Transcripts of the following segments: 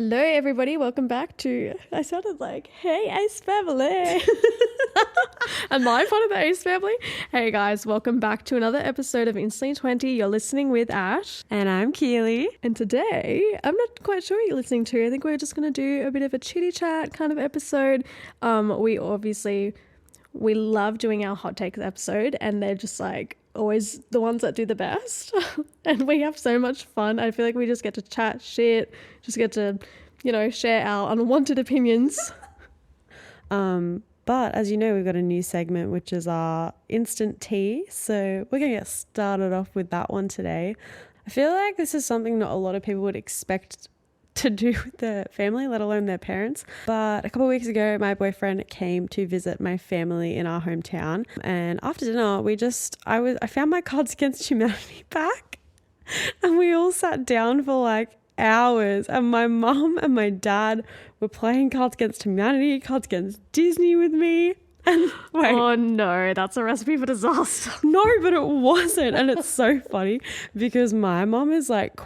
Hello, everybody. Welcome back to... I sounded like, hey, Ace Family. Am I part of the Ace Family? Hey, guys. Welcome back to another episode of Instantly 20. You're listening with Ash. And I'm Keeleigh. And today, I'm not quite sure what you're listening to. I think we're just going to do a bit of a chitty chat kind of episode. We love doing our hot takes episode, and they're just like always the ones that do the best. And we have so much fun. I feel like we just get to chat shit, just get to, share our unwanted opinions. But as you know, we've got a new segment, which is our instant tea. So we're going to get started off with that one today. I feel like this is something not a lot of people would expect to do with their family, let alone their parents. But a couple of weeks ago, my boyfriend came to visit my family in our hometown. And after dinner, I found my Cards Against Humanity back. And we all sat down for like hours. And my mum and my dad were playing Cards Against Humanity, Cards Against Disney with me. And wait. Oh no, that's a recipe for disaster. No, but it wasn't. And it's so funny because my mum is like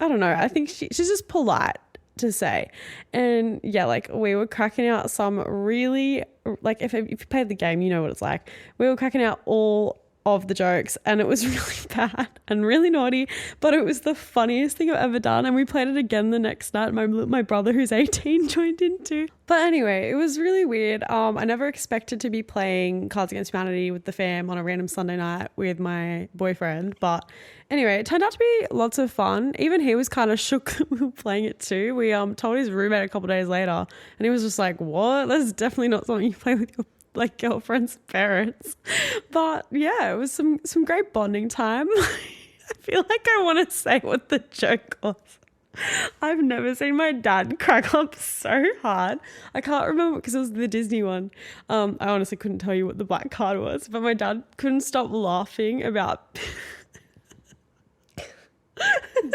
I think she's just polite to say. And yeah, like we were cracking out some really, like if you played the game, you know what it's like. We were cracking out all of the jokes and it was really bad and really naughty, but it was the funniest thing I've ever done. And we played it again the next night. My brother, who's 18, joined in too. But anyway, it was really weird. I never expected to be playing Cards Against Humanity with the fam on a random Sunday night with my boyfriend. But anyway, it turned out to be lots of fun. Even he was kind of shook that we were playing it too. We told his roommate a couple of days later and he was just like, what? That's definitely not something you play with your girlfriend's parents. But yeah, it was some great bonding time. I feel like I want to say what the joke was. I've never seen my dad crack up so hard. I can't remember because it was the Disney one. I honestly couldn't tell you what the black card was, but my dad couldn't stop laughing about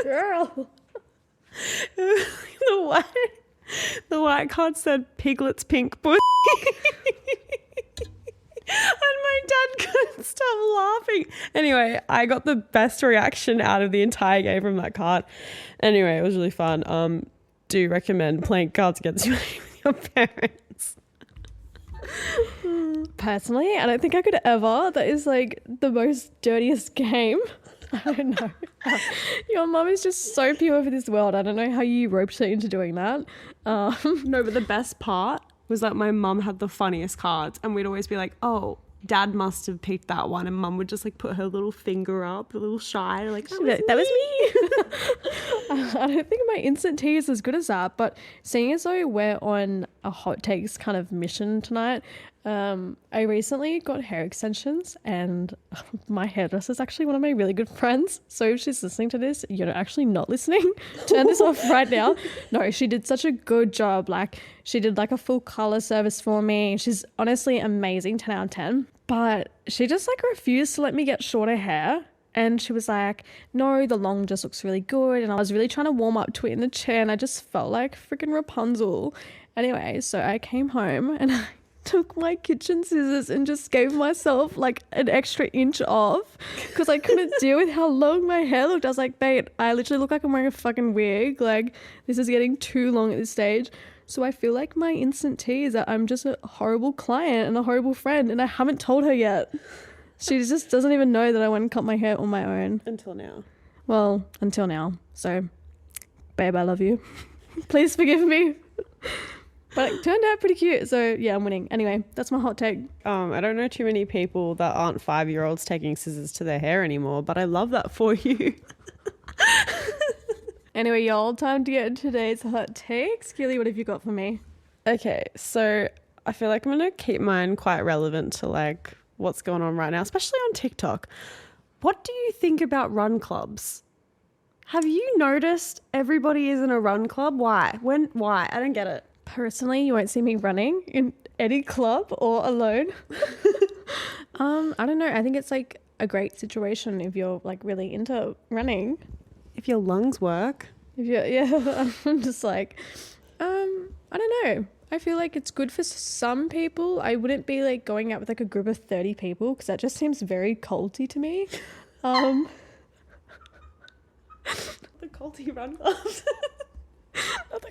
Girl. the white card said Piglet's pink pussy. And my dad couldn't stop laughing. Anyway, I got the best reaction out of the entire game from that card. Anyway, it was really fun. Do recommend playing Cards Against Humanity with your parents. Personally, I don't think I could ever. That is like the most dirtiest game. I don't know. Your mum is just so pure for this world. I don't know how you roped her into doing that. No, but the best part was that my mum had the funniest cards and we'd always be like, oh, dad must have picked that one, and mum would just like put her little finger up, a little shy, like that was me. I don't think my instant tea is as good as that, but seeing as though we're on a hot takes kind of mission tonight, I recently got hair extensions and my hairdresser is actually one of my really good friends. So if she's listening to this, you're actually not listening. Turn this off right now. No, she did such a good job. Like she did like a full color service for me. She's honestly amazing, 10 out of 10. But she just like refused to let me get shorter hair. And she was like, no, the long just looks really good. And I was really trying to warm up to it in the chair and I just felt like freaking Rapunzel. Anyway, so I came home and I took my kitchen scissors and just gave myself like an extra inch off because I couldn't deal with how long my hair looked. I was like, babe, I literally look like I'm wearing a fucking wig. Like this is getting too long at this stage. So I feel like my instant tea is that I'm just a horrible client and a horrible friend and I haven't told her yet. She just doesn't even know that I went and cut my hair on my own. Until now. Well, until now. So, babe, I love you. Please forgive me. But it turned out pretty cute. So, yeah, I'm winning. Anyway, that's my hot take. I don't know too many people that aren't 5-year-olds taking scissors to their hair anymore, but I love that for you. Anyway, y'all, time to get into today's hot takes. Keeleigh, what have you got for me? Okay, so I feel like I'm going to keep mine quite relevant to like what's going on right now, especially on TikTok. What do you think about run clubs? Have you noticed everybody is in a run club? Why? Why? I don't get it. Personally, you won't see me running in any club or alone. I don't know. I think it's like a great situation if you're like really into running. If your lungs work. I'm just like, I don't know. I feel like it's good for some people. I wouldn't be like going out with like a group of 30 people because that just seems very culty to me. The culty run clubs.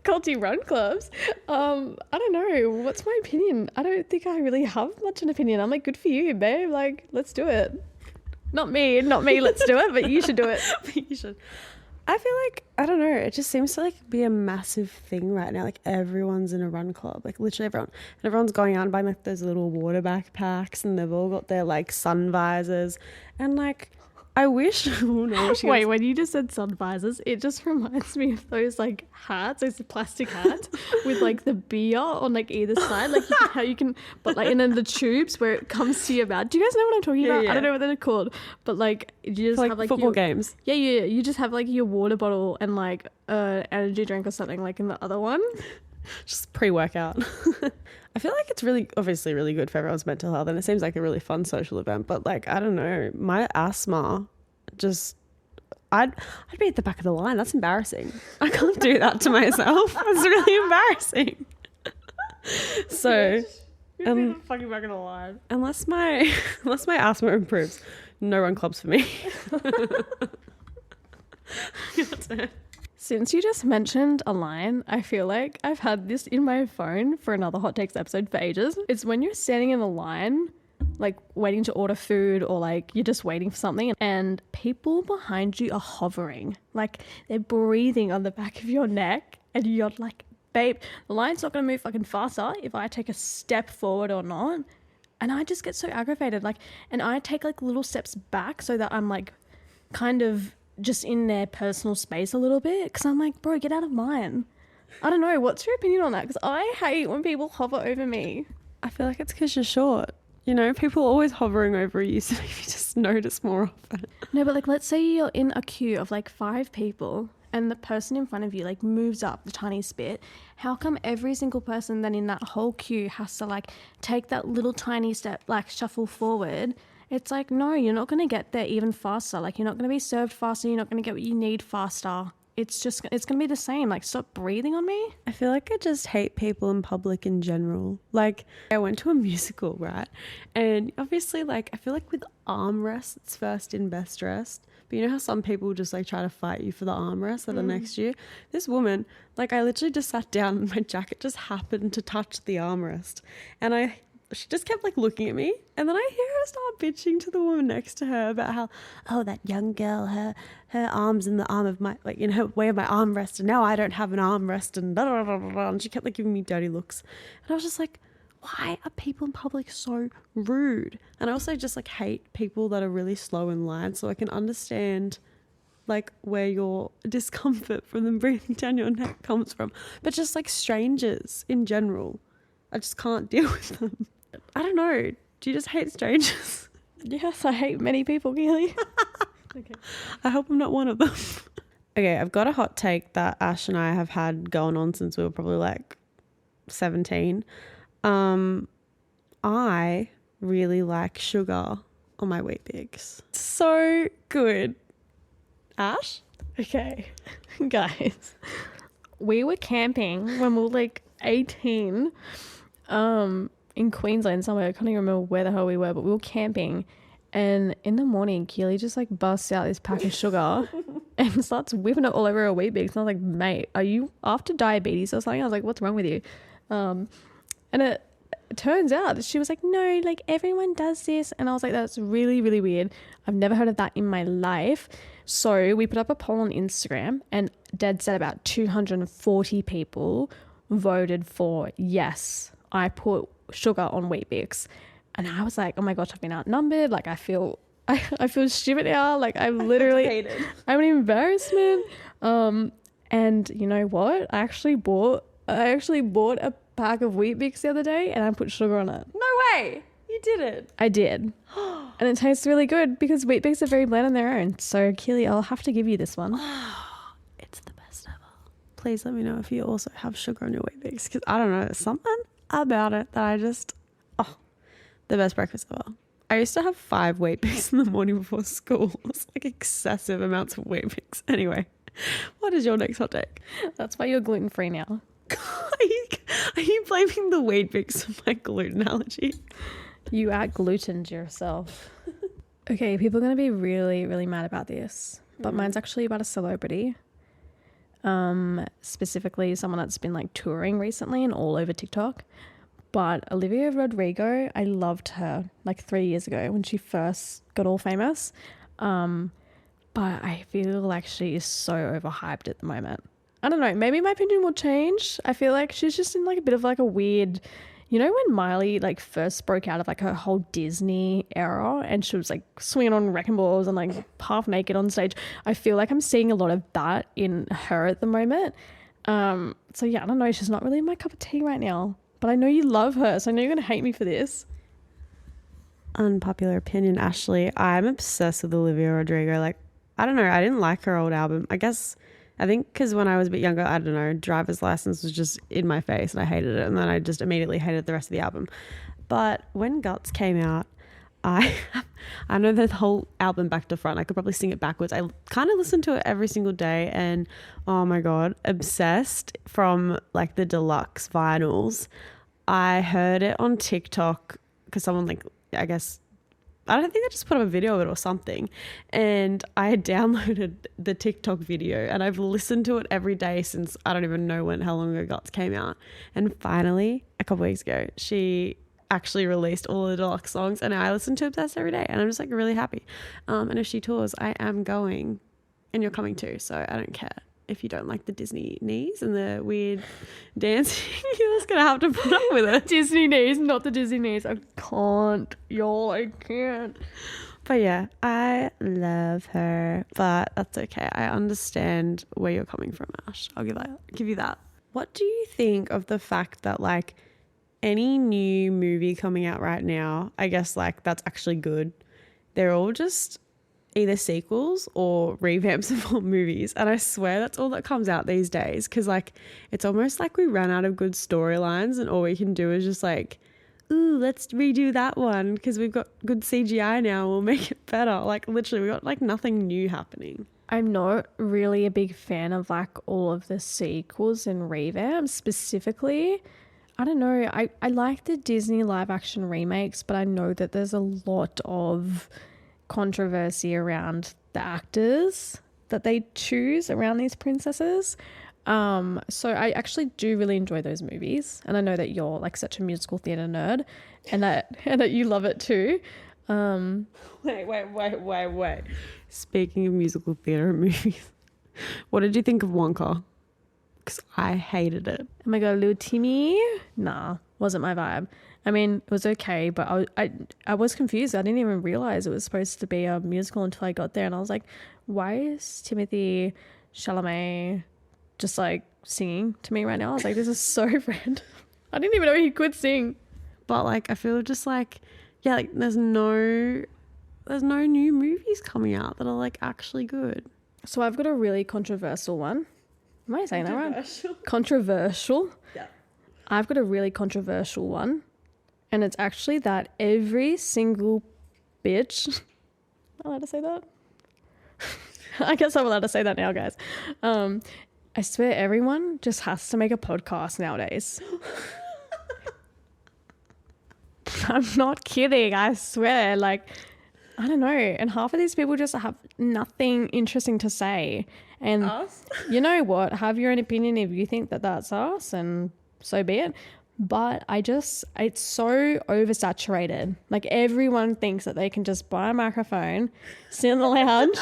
culty run clubs. I don't know. What's my opinion? I don't think I really have much an opinion. I'm like, good for you, babe. Like, let's do it. Not me, let's do it, but you should do it. You should. I feel like, I don't know, it just seems to like be a massive thing right now. Like everyone's in a run club, like literally everyone. And everyone's going out and buying like those little water backpacks, and they've all got their like sun visors. And like, I wish, oh no, Wait, when you just said sun visors, it just reminds me of those like hats, those plastic hats with like the beer on like either side, like how you can, but like, and then the tubes where it comes to your mouth. Do you guys know what I'm talking about? Yeah. I don't know what they're called, but like you just like have like football games. Yeah, you just have like your water bottle and like energy drink or something like in the other one. Just pre-workout. I feel like it's really, obviously really good for everyone's mental health, and it seems like a really fun social event, but like, I don't know, my asthma just, I'd be at the back of the line. That's embarrassing. I can't do that to myself. That's really embarrassing. So You're the fucking back of the line. unless my asthma improves, no run clubs for me. That's it. Since you just mentioned a line, I feel like I've had this in my phone for another Hot Takes episode for ages. It's when you're standing in a line, like waiting to order food, or like you're just waiting for something, and people behind you are hovering. Like they're breathing on the back of your neck, and you're like, babe, the line's not going to move fucking faster if I take a step forward or not. And I just get so aggravated. Like, and I take like little steps back so that I'm like kind of just in their personal space a little bit, because I'm like, bro, get out of mine. I don't know, what's your opinion on that? Because I hate when people hover over me. I feel like it's because you're short. You know, people are always hovering over you, so maybe just notice more often. No, but like, let's say you're in a queue of like 5 people and the person in front of you like moves up the tiniest bit. How come every single person then in that whole queue has to like take that little tiny step, like shuffle forward? It's like, no, you're not going to get there even faster. Like, you're not going to be served faster. You're not going to get what you need faster. It's going to be the same. Like, stop breathing on me. I feel like I just hate people in public in general. Like, I went to a musical, right? And obviously, like, I feel like with armrests, it's first in, best dressed. But you know how some people just like try to fight you for the armrest that are next to you? This woman, like, I literally just sat down and my jacket just happened to touch the armrest. And she just kept like looking at me, and then I hear her start bitching to the woman next to her about how, oh, that young girl, her arm's in the arm of my, like in her way of my armrest, and now I don't have an armrest, and blah, blah, blah, blah, blah. And she kept like giving me dirty looks, and I was just like, why are people in public so rude? And I also just like hate people that are really slow in line, so I can understand like where your discomfort from them breathing down your neck comes from, but just like strangers in general, I just can't deal with them. I don't know. Do you just hate strangers? Yes, I hate many people, Keeleigh. Okay. I hope I'm not one of them. Okay, I've got a hot take that Ash and I have had going on since we were probably like 17. I really like sugar on my Weet-Bix. So good. Ash? Okay, guys. We were camping when we were like 18. In Queensland somewhere. I can't even remember where the hell we were, but we were camping, and in the morning Keeleigh just like busts out this pack of sugar and starts whipping it all over her Weet-Bix, and I was like, mate, are you after diabetes or something? I was like, what's wrong with you? And it turns out that she was like, no, like everyone does this, and I was like, that's really, really weird. I've never heard of that in my life. So we put up a poll on Instagram, and dead set about 240 people voted for yes, I put sugar on Weet-Bix. And I was like, oh my gosh, I've been outnumbered. Like I feel stupid now. Like I'm literally I'm an embarrassment. And you know what? I actually bought a pack of Weet-Bix the other day, and I put sugar on it. No way. You did it. I did. And it tastes really good because Weet-Bix are very bland on their own. So Keeleigh, I'll have to give you this one. It's the best ever. Please let me know if you also have sugar on your Weet-Bix, because I don't know, there's something about it that I just, the best breakfast ever. I used to have 5 Weet-Bix in the morning before school. It's like excessive amounts of Weet-Bix. Anyway, what is your next hot take? That's why you're gluten-free now. Are you blaming the Weet-Bix for my gluten allergy? You out-glutened yourself. Okay, people are going to be really, really mad about this, but mine's actually about a celebrity. specifically someone that's been like touring recently and all over TikTok. But Olivia Rodrigo, I loved her like 3 years ago when she first got all famous. But I feel like she is so overhyped at the moment. I don't know. Maybe my opinion will change. I feel like she's just in like a bit of like a weird, you know, when Miley like first broke out of like her whole Disney era and she was like swinging on wrecking balls and like half naked on stage. I feel like I'm seeing a lot of that in her at the moment. So yeah, I don't know. She's not really my cup of tea right now. But I know you love her, so I know you're going to hate me for this. Unpopular opinion, Ashley. I'm obsessed with Olivia Rodrigo. Like, I don't know. I didn't like her old album. I think because when I was a bit younger, I don't know, Driver's License was just in my face and I hated it. And then I just immediately hated the rest of the album. But when Guts came out, I know the whole album back to front. I could probably sing it backwards. I kind of listened to it every single day and oh my God, obsessed from like the deluxe vinyls. I heard it on TikTok because someone like, I guess, I don't think I just put up a video of it or something. And I had downloaded the TikTok video and I've listened to it every day since I don't even know how long ago Guts came out. And finally, a couple weeks ago, she actually released all the deluxe songs and I listen to Obsessed every day and I'm just like really happy. And if she tours, I am going and you're coming too. So I don't care. If you don't like the Disney knees and the weird dancing, you're just going to have to put up with it. Disney knees, not the Disney knees. I can't. Y'all, I can't. But yeah, I love her. But that's okay. I understand where you're coming from, Ash. I'll give you that. What do you think of the fact that like any new movie coming out right now, I guess like that's actually good, they're all just either sequels or revamps of old movies. And I swear that's all that comes out these days because like it's almost like we ran out of good storylines and all we can do is just like, ooh, let's redo that one because we've got good CGI now, we'll make it better. Like literally we got like nothing new happening. I'm not really a big fan of like all of the sequels and revamps specifically. I don't know. I like the Disney live action remakes, but I know that there's a lot of controversy around the actors that they choose around these princesses. So I actually do really enjoy those movies, and I know that you're like such a musical theatre nerd, and that you love it too. Wait. Speaking of musical theatre movies, what did you think of Wonka? Because I hated it. Oh my God, little Timmy? Nah, wasn't my vibe. I mean, it was okay, but I was confused. I didn't even realize it was supposed to be a musical until I got there. And I was like, why is Timothy Chalamet just like singing to me right now? I was like, this is so random. I didn't even know he could sing. But like, I feel just like, yeah, like there's no new movies coming out that are like actually good. So I've got a really controversial one. Am I saying that right? Controversial? Yeah. I've got a really controversial one. And it's actually that every single bitch... Am I allowed to say that? I guess I'm allowed to say that now, guys. I swear everyone just has to make a podcast nowadays. I'm not kidding. I swear. Like, I don't know. And half of these people just have nothing interesting to say. And us? You know what? Have your own opinion if you think that that's us, and so be it. But it's so oversaturated. Like everyone thinks that they can just buy a microphone, sit in the lounge,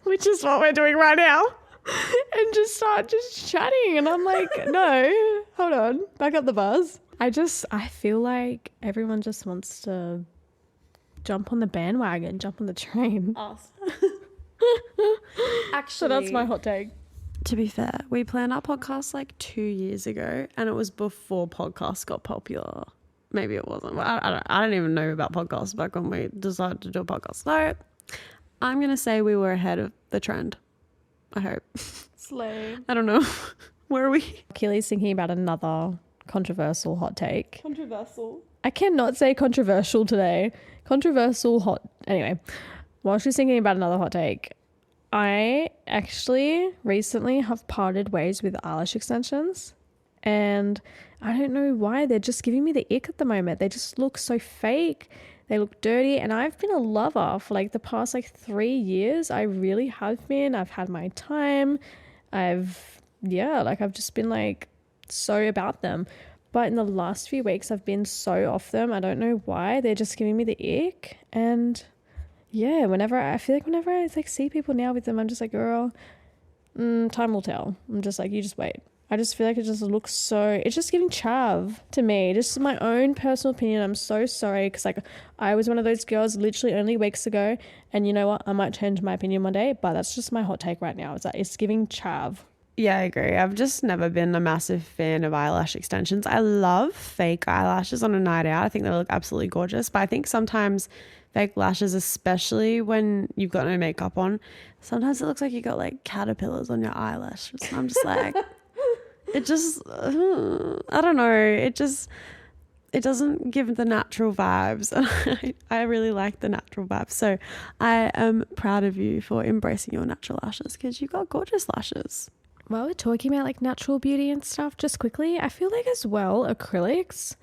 which is what we're doing right now, and just start just chatting. And I'm like, no, hold on, back up the buzz. I feel like everyone just wants to jump on the bandwagon, jump on the train. Us. Actually, so that's my hot take. To be fair, we planned our podcast like 2 years ago and it was before podcasts got popular. Maybe it wasn't. I don't even know about podcasts back when we decided to do a podcast. So I'm going to say we were ahead of the trend. I hope. Slay. I don't know. Where are we? Keeleig's thinking about another controversial hot take. Controversial. I cannot say controversial today. Controversial hot... Anyway, while she's thinking about another hot take... I actually recently have parted ways with eyelash extensions, and I don't know why. They're just giving me the ick at the moment. They just look so fake. They look dirty, and I've been a lover for like the past like 3 years. I really have been. I've had my time. I've just been like so about them. But in the last few weeks, I've been so off them. I don't know why. They're just giving me the ick. And yeah, whenever I like see people now with them, I'm just like, girl, time will tell. I'm just like, you just wait. I just feel like it just looks so, it's just giving chav to me. Just my own personal opinion. I'm so sorry, because like I was one of those girls literally only weeks ago, and you know what? I might change my opinion one day, but that's just my hot take right now. It's like, it's giving chav. Yeah, I agree. I've just never been a massive fan of eyelash extensions. I love fake eyelashes on a night out. I think they look absolutely gorgeous. But I think sometimes fake lashes, especially when you've got no makeup on, sometimes it looks like you got like caterpillars on your eyelashes. And I'm just like, it just, I don't know. It doesn't give the natural vibes. I really like the natural vibes. So I am proud of you for embracing your natural lashes, because you've got gorgeous lashes. While we're talking about like natural beauty and stuff, just quickly, I feel like as well, acrylics,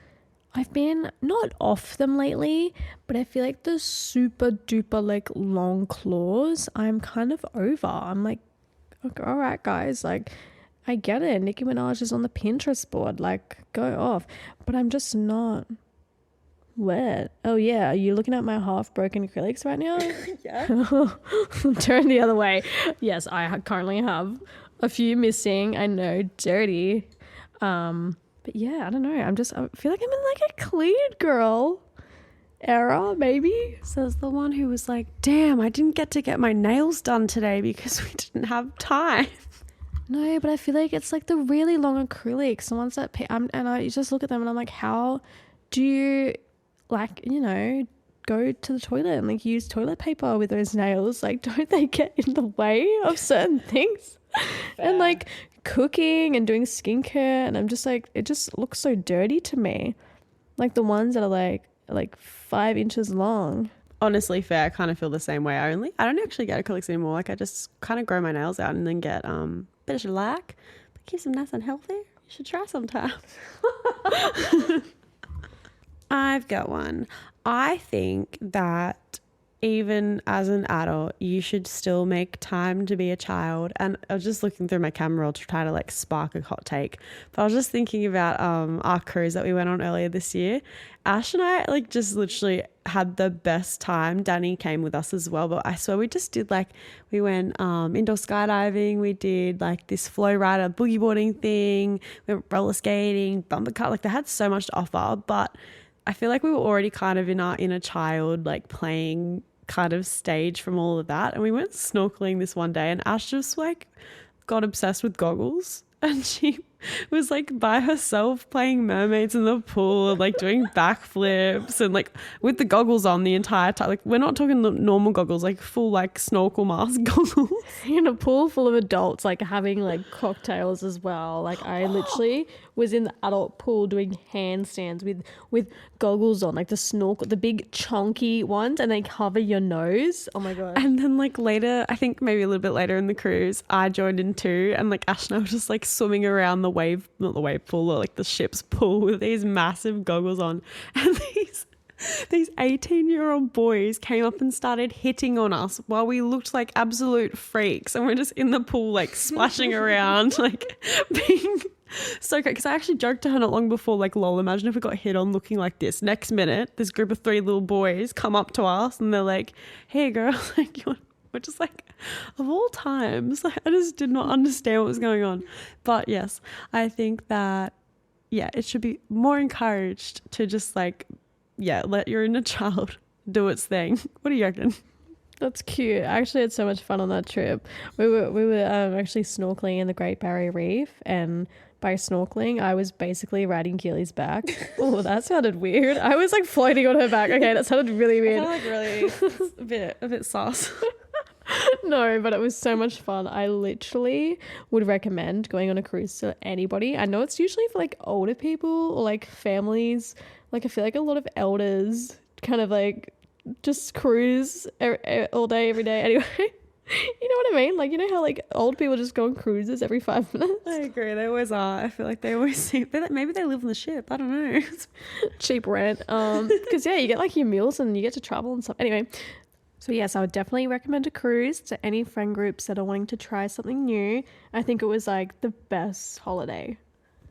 I've been not off them lately, but I feel like the super duper like long claws, I'm kind of over. I'm like, okay, all right, guys, like I get it. Nicki Minaj is on the Pinterest board, like go off. But I'm just not wet. Oh yeah, are you looking at my half broken acrylics right now? Yeah. Turn the other way. Yes, I currently have a few missing. I know, dirty. But yeah, I don't know. I feel like I'm in like a clean girl era, maybe. Says the one who was like, damn, I didn't get my nails done today because we didn't have time. No, but I feel like it's like the really long acrylics, the ones that and I just look at them and I'm like, how do you like, you know, go to the toilet and like use toilet paper with those nails? Like, don't they get in the way of certain things? And like cooking and doing skincare, and I'm just like, it just looks so dirty to me. Like the ones that are like 5 inches long. Honestly, fair. I kind of feel the same way. I don't actually get acrylics anymore. Like I just kind of grow my nails out and then get bit of shellac, but keeps them nice and healthy. You should try sometime. I've got one. I think that even as an adult, you should still make time to be a child. And I was just looking through my camera roll to try to like spark a hot take. But I was just thinking about our cruise that we went on earlier this year. Ash and I like just literally had the best time. Danny came with us as well. But I swear we just did like, we went indoor skydiving. We did like this flow rider boogie boarding thing. We went roller skating, bumper car. Like they had so much to offer. But I feel like we were already kind of in our inner child, like playing kind of stage from all of that. And we went snorkeling this one day and Ash just like got obsessed with goggles, and she was like by herself playing mermaids in the pool, like doing backflips and like with the goggles on the entire time. Like we're not talking normal goggles, like full like snorkel mask goggles. In a pool full of adults, like having like cocktails as well. Like I literally was in the adult pool doing handstands with goggles on, like the snorkel, the big chunky ones, and they cover your nose. Oh my god. And then like later, I think maybe a little bit later in the cruise, I joined in too, and like Ash and I were just like swimming around the wave, not the wave pool, or like the ship's pool with these massive goggles on, and these 18-year-old boys came up and started hitting on us while we looked like absolute freaks, and we're just in the pool like splashing around, like being so great. Because I actually joked to her not long before, like, lol, imagine if we got hit on looking like this. Next minute, this group of 3 little boys come up to us and they're like, hey girl, like, we're just like, of all times, like, I just did not understand what was going on. But yes, I think that, yeah, it should be more encouraged to just like, yeah, let your inner child do its thing. What do you reckon? That's cute. I actually had so much fun on that trip. We were actually snorkeling in the Great Barrier Reef, and by snorkeling, I was basically riding Keeleig's back. Oh, that sounded weird. I was like floating on her back. Okay, that sounded really weird. I feel like really a bit sus. No, but it was so much fun. I literally would recommend going on a cruise to anybody. I know it's usually for like older people or like families. Like I feel like a lot of elders kind of like just cruise all day, every day. Anyway, You know what I mean? Like, you know how like old people just go on cruises every 5 minutes? I agree. They always are. I feel like they always seem. Maybe they live on the ship. I don't know. Cheap rent. Because yeah, you get like your meals and you get to travel and stuff. Anyway, so yes, I would definitely recommend a cruise to any friend groups that are wanting to try something new. I think it was like the best holiday.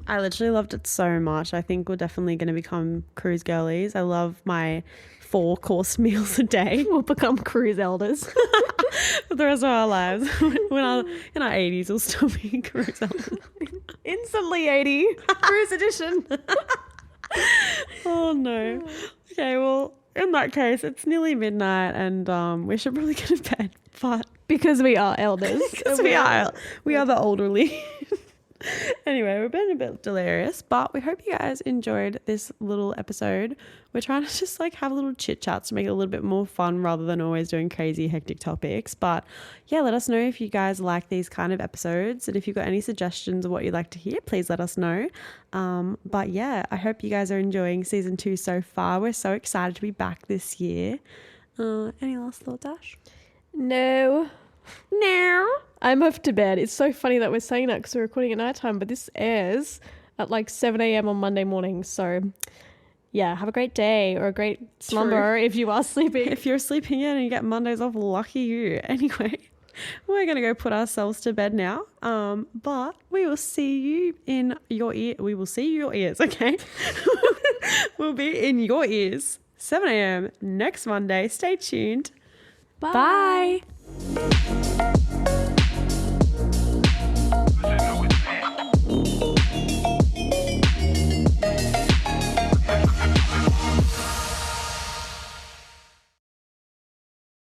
I literally loved it so much. I think we're definitely going to become cruise girlies. I love my 4-course meals a day. We'll become cruise elders. For the rest of our lives. In our 80s, we'll still be cruise elders. Instantly 80. Cruise edition. Oh no. Okay, well, in that case, it's nearly midnight and we should probably go to bed. But Because we are elders. because we are the elderly. Anyway, we've been a bit delirious, but we hope you guys enjoyed this little episode. We're trying to just like have a little chit chats to make it a little bit more fun rather than always doing crazy hectic topics. But yeah, let us know if you guys like these kind of episodes, and if you've got any suggestions of what you'd like to hear, please let us know. But yeah, I hope you guys are enjoying season 2 so far. We're so excited to be back this year. Any last thoughts, Ash? No. I'm off to bed. It's so funny that we're saying that because we're recording at nighttime, but this airs at like 7 a.m. on Monday morning. So yeah, have a great day or a great slumber if you are sleeping. If you're sleeping in and you get Mondays off, lucky you. Anyway, we're going to go put ourselves to bed now. But we will see you in your ear. We will see your ears, okay? We'll be in your ears 7 a.m. next Monday. Stay tuned. Bye.